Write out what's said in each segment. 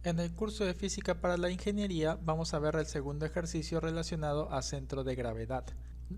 En el curso de Física para la Ingeniería vamos a ver el segundo ejercicio relacionado a centro de gravedad.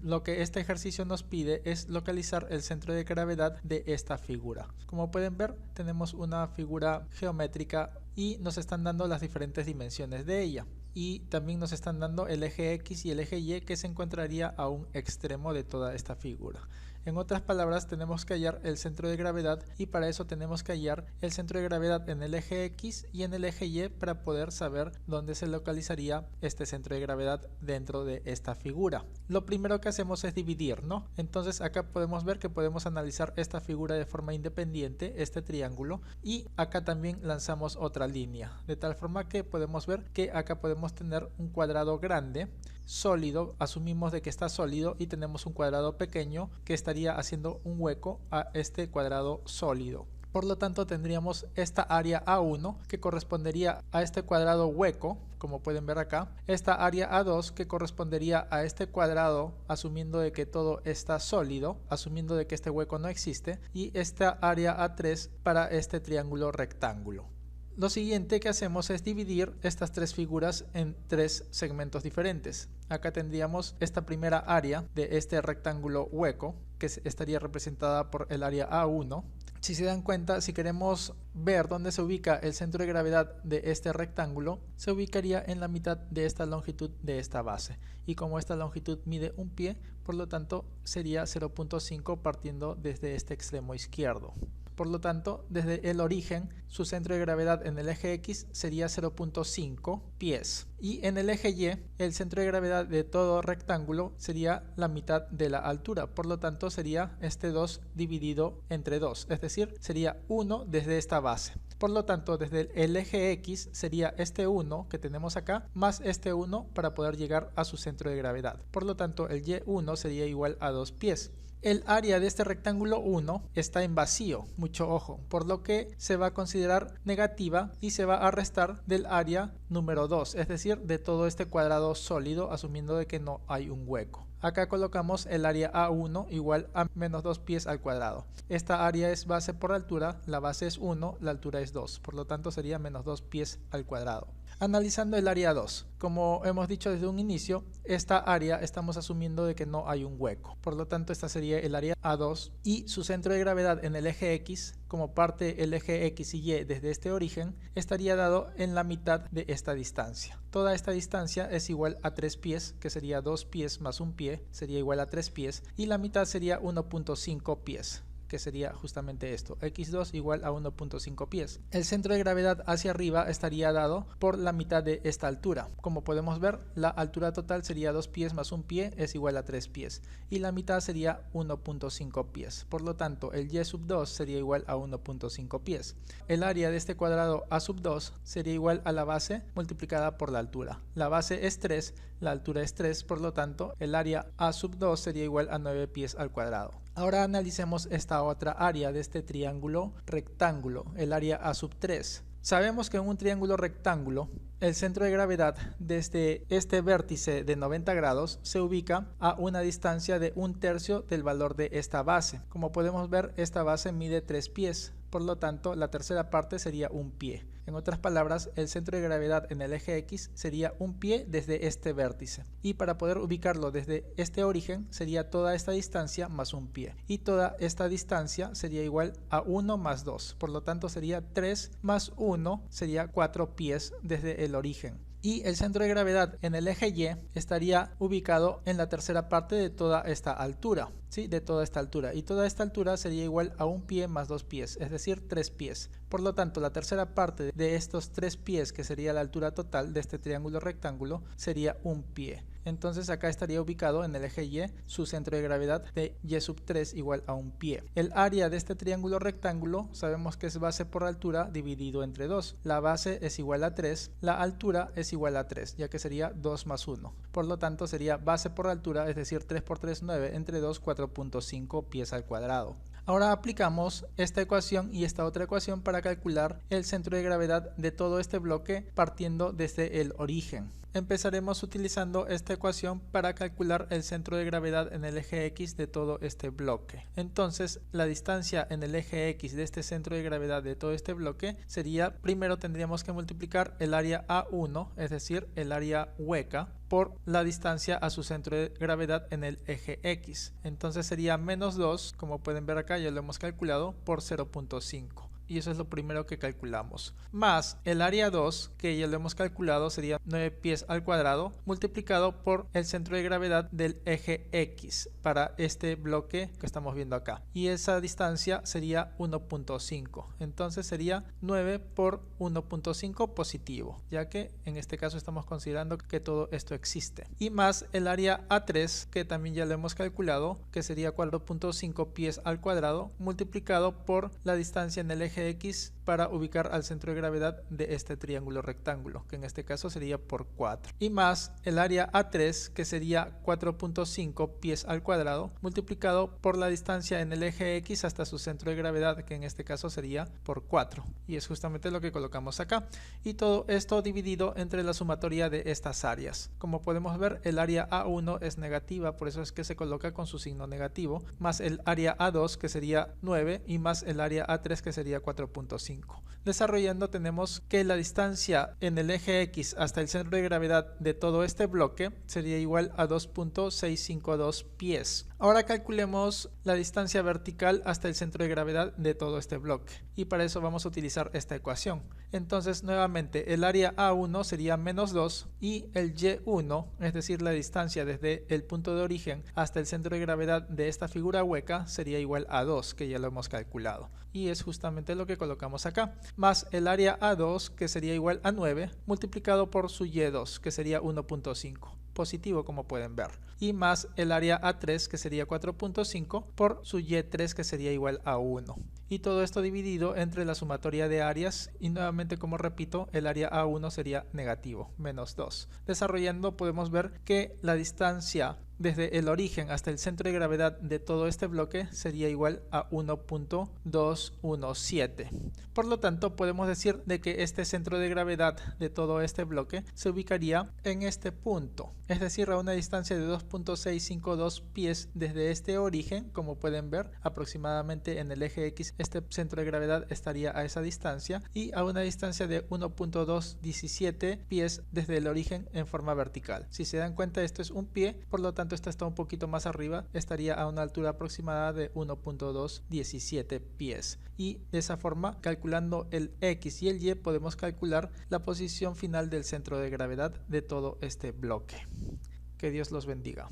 Lo que este ejercicio nos pide es localizar el centro de gravedad de esta figura. Como pueden ver, tenemos una figura geométrica y nos están dando las diferentes dimensiones de ella. Y también nos están dando el eje X y el eje Y que se encontraría a un extremo de toda esta figura. En otras palabras, tenemos que hallar el centro de gravedad y para eso tenemos que hallar el centro de gravedad en el eje X y en el eje Y para poder saber dónde se localizaría este centro de gravedad dentro de esta figura. Lo primero que hacemos es dividir, ¿no? Entonces acá podemos ver que podemos analizar esta figura de forma independiente, este triángulo, y acá también lanzamos otra línea, de tal forma que podemos ver que acá podemos tener un cuadrado grande, sólido, asumimos de que está sólido y tenemos un cuadrado pequeño que estaría haciendo un hueco a este cuadrado sólido. Por lo tanto tendríamos esta área A1 que correspondería a este cuadrado hueco, como pueden ver acá, esta área A2 que correspondería a este cuadrado asumiendo de que todo está sólido, asumiendo de que este hueco no existe, y esta área A3 para este triángulo rectángulo. Lo siguiente que hacemos es dividir estas tres figuras en tres segmentos diferentes. Acá tendríamos esta primera área de este rectángulo hueco que estaría representada por el área A1. Si se dan cuenta, si queremos ver dónde se ubica el centro de gravedad de este rectángulo, se ubicaría en la mitad de esta longitud de esta base. Y como esta longitud mide un pie, por lo tanto sería 0.5 partiendo desde este extremo izquierdo. Por lo tanto, desde el origen, su centro de gravedad en el eje X sería 0.5 pies. Y en el eje Y, el centro de gravedad de todo rectángulo sería la mitad de la altura. Por lo tanto, sería este 2 dividido entre 2. Es decir, sería 1 desde esta base. Por lo tanto, desde el eje X sería este 1 que tenemos acá, más este 1 para poder llegar a su centro de gravedad. Por lo tanto, el Y1 sería igual a 2 pies. El área de este rectángulo 1 está en vacío, mucho ojo, por lo que se va a considerar negativa y se va a restar del área número 2, es decir, de todo este cuadrado sólido, asumiendo de que no hay un hueco. Acá colocamos el área A1 igual a menos 2 pies al cuadrado. Esta área es base por altura, la base es 1, la altura es 2, por lo tanto sería menos 2 pies al cuadrado. Analizando el área 2, como hemos dicho desde un inicio, esta área estamos asumiendo de que no hay un hueco. Por lo tanto, esta sería el área A2 y su centro de gravedad en el eje X, como parte el eje X y Y desde este origen, estaría dado en la mitad de esta distancia. Toda esta distancia es igual a 3 pies, que sería 2 pies más un pie, sería igual a 3 pies, y la mitad sería 1.5 pies. Que sería justamente esto, x2 igual a 1.5 pies. El centro de gravedad hacia arriba estaría dado por la mitad de esta altura. Como podemos ver, la altura total sería 2 pies más un pie es igual a 3 pies y la mitad sería 1.5 pies. Por lo tanto, el y sub 2 sería igual a 1.5 pies. El área de este cuadrado a sub 2 sería igual a la base multiplicada por la altura. La base es 3, la altura es 3, por lo tanto, el área a sub 2 sería igual a 9 pies al cuadrado. Ahora analicemos esta otra área de este triángulo rectángulo, el área A sub 3. Sabemos que en un triángulo rectángulo, el centro de gravedad desde este vértice de 90 grados se ubica a una distancia de 1/3 del valor de esta base. Como podemos ver, esta base mide 3 pies, por lo tanto la tercera parte sería un pie. En otras palabras, el centro de gravedad en el eje X sería un pie desde este vértice. Y para poder ubicarlo desde este origen sería toda esta distancia más un pie. Y toda esta distancia sería igual a 1 más 2. Por lo tanto sería 3 más 1 sería 4 pies desde el origen. Y el centro de gravedad en el eje Y estaría ubicado en la tercera parte de toda esta altura, ¿sí? De toda esta altura. Y toda esta altura sería igual a un pie más 2 pies, es decir, 3 pies. Por lo tanto, la tercera parte de estos 3 pies, que sería la altura total de este triángulo rectángulo, sería un pie. Entonces acá estaría ubicado en el eje Y su centro de gravedad de y sub 3 igual a un pie. El área de este triángulo rectángulo sabemos que es base por altura dividido entre 2. La base es igual a 3, la altura es igual a 3, ya que sería 2 más 1. Por lo tanto sería base por altura, es decir 3 por 3, 9, entre 2, 4.5 pies al cuadrado. Ahora aplicamos esta ecuación y esta otra ecuación para calcular el centro de gravedad de todo este bloque partiendo desde el origen. Empezaremos utilizando esta ecuación para calcular el centro de gravedad en el eje X de todo este bloque. Entonces, la distancia en el eje X de este centro de gravedad de todo este bloque sería, primero tendríamos que multiplicar el área A1, es decir, el área hueca, por la distancia a su centro de gravedad en el eje X. Entonces sería menos 2, como pueden ver acá, ya lo hemos calculado, por 0.5. Y eso es lo primero que calculamos. Más el área 2, que ya lo hemos calculado, sería 9 pies al cuadrado, multiplicado por el centro de gravedad del eje X para este bloque que estamos viendo acá. Y esa distancia sería 1.5. Entonces sería 9 por 1.5 positivo, ya que en este caso estamos considerando que todo esto existe. Y más el área A3, que también ya lo hemos calculado, que sería 4.5 pies al cuadrado, multiplicado por la distancia en el eje X para ubicar al centro de gravedad de este triángulo rectángulo, que en este caso sería por 4. Y más el área A3, que sería 4.5 pies al cuadrado, multiplicado por la distancia en el eje X hasta su centro de gravedad, que en este caso sería por 4. Y es justamente lo que colocamos acá. Y todo esto dividido entre la sumatoria de estas áreas. Como podemos ver, el área A1 es negativa, por eso es que se coloca con su signo negativo, más el área A2, que sería 9, y más el área A3, que sería 4.5. Desarrollando, tenemos que la distancia en el eje X hasta el centro de gravedad de todo este bloque sería igual a 2.652 pies. Ahora calculemos la distancia vertical hasta el centro de gravedad de todo este bloque, y para eso vamos a utilizar esta ecuación. Entonces, nuevamente, el área A1 sería menos 2 y el Y1, es decir, la distancia desde el punto de origen hasta el centro de gravedad de esta figura hueca, sería igual a 2, que ya lo hemos calculado. Y es justamente lo que colocamos acá, más el área A2, que sería igual a 9, multiplicado por su Y2, que sería 1.5. Positivo, como pueden ver, y más el área A3, que sería 4.5, por su Y3, que sería igual a 1. Y todo esto dividido entre la sumatoria de áreas, y nuevamente, como repito, el área A1 sería negativo, menos 2. Desarrollando, podemos ver que la distancia desde el origen hasta el centro de gravedad de todo este bloque sería igual a 1.217. Por lo tanto, podemos decir de que este centro de gravedad de todo este bloque se ubicaría en este punto, es decir, a una distancia de 2.652 pies desde este origen. Como pueden ver, aproximadamente en el eje X este centro de gravedad estaría a esa distancia, y a una distancia de 1.217 pies desde el origen en forma vertical. Si se dan cuenta, esto es un pie, por lo tanto esta está un poquito más arriba, estaría a una altura aproximada de 1.217 pies. Y de esa forma, calculando el X y el Y, podemos calcular la posición final del centro de gravedad de todo este bloque. Que Dios los bendiga.